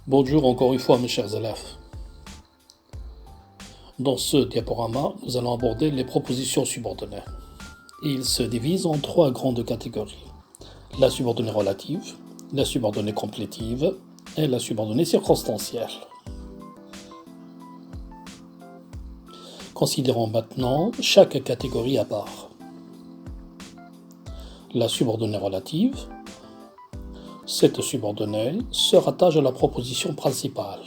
Bonjour encore une fois mes chers élèves. Dans ce diaporama, nous allons aborder les propositions subordonnées. Ils se divisent en trois grandes catégories. La subordonnée relative, la subordonnée complétive et la subordonnée circonstancielle. Considérons maintenant chaque catégorie à part. La subordonnée relative. Cette subordonnée se rattache à la proposition principale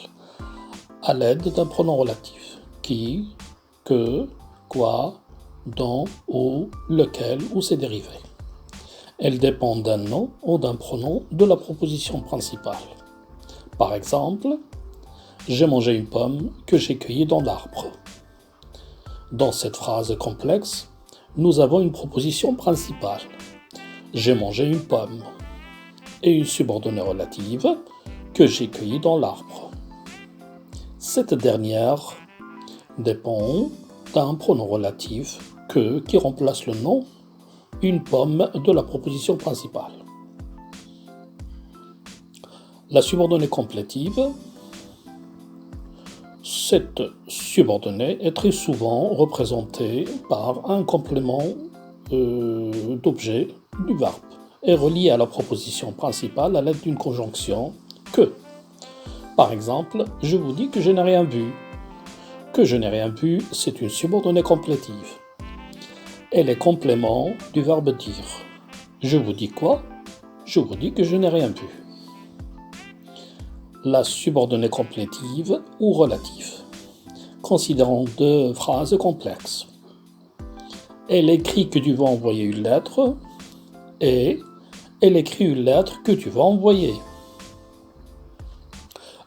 à l'aide d'un pronom relatif qui, que, quoi, dont, où, lequel ou ses dérivés. Elle dépend d'un nom ou d'un pronom de la proposition principale. Par exemple, j'ai mangé une pomme que j'ai cueillie dans l'arbre. Dans cette phrase complexe, nous avons une proposition principale. J'ai mangé une pomme. Et une subordonnée relative que j'ai cueillie dans l'arbre. Cette dernière dépend d'un pronom relatif que qui remplace le nom, une pomme de la proposition principale. La subordonnée complétive, cette subordonnée est très souvent représentée par un complément d'objet du verbe est relié à la proposition principale à l'aide d'une conjonction que. Par exemple, je vous dis que je n'ai rien vu. Que je n'ai rien vu, c'est une subordonnée complétive. Elle est complément du verbe dire. Je vous dis quoi? Je vous dis que je n'ai rien vu. La subordonnée complétive ou relative. Considérons deux phrases complexes. Elle écrit que tu vas envoyer une lettre et elle écrit une lettre que tu vas envoyer.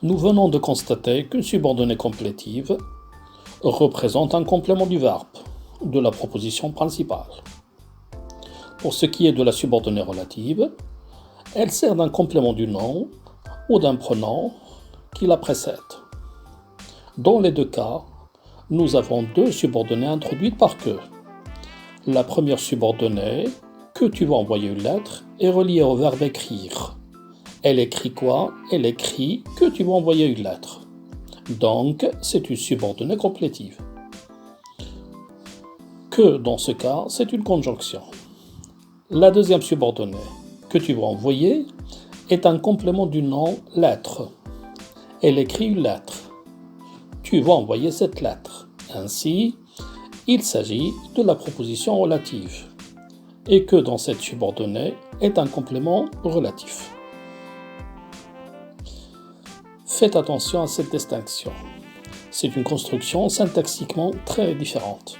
Nous venons de constater qu'une subordonnée complétive représente un complément du verbe, de la proposition principale. Pour ce qui est de la subordonnée relative, elle sert d'un complément du nom ou d'un pronom qui la précède. Dans les deux cas, nous avons deux subordonnées introduites par que. La première subordonnée, que tu vas envoyer une lettre, est reliée au verbe écrire. Elle écrit quoi? Elle écrit que tu vas envoyer une lettre. Donc, c'est une subordonnée complétive. Que, dans ce cas, c'est une conjonction. La deuxième subordonnée, que tu vas envoyer, est un complément du nom lettre. Elle écrit une lettre. Tu vas envoyer cette lettre. Ainsi, il s'agit de la proposition relative. Et que dans cette subordonnée est un complément relatif. Faites attention à cette distinction. C'est une construction syntaxiquement très différente.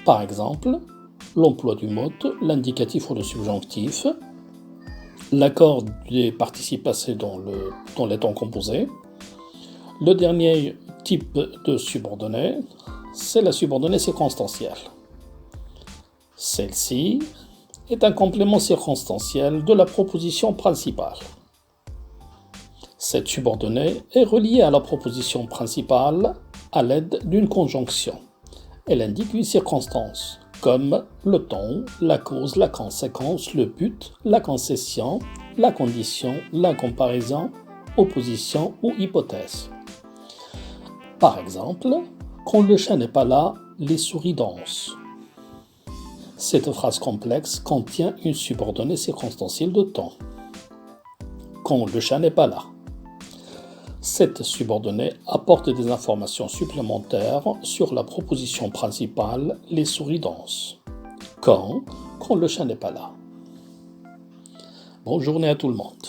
Par exemple, l'emploi du mode, l'indicatif ou le subjonctif, l'accord des participes passés dans les temps composés. Le dernier type de subordonnée, c'est la subordonnée circonstancielle. Celle-ci est un complément circonstanciel de la proposition principale. Cette subordonnée est reliée à la proposition principale à l'aide d'une conjonction. Elle indique une circonstance, comme le temps, la cause, la conséquence, le but, la concession, la condition, la comparaison, opposition ou hypothèse. Par exemple, quand le chat n'est pas là, les souris dansent. Cette phrase complexe contient une subordonnée circonstancielle de temps. Quand le chat n'est pas là. Cette subordonnée apporte des informations supplémentaires sur la proposition principale, les souris dansent. Quand le chat n'est pas là. Bonne journée à tout le monde.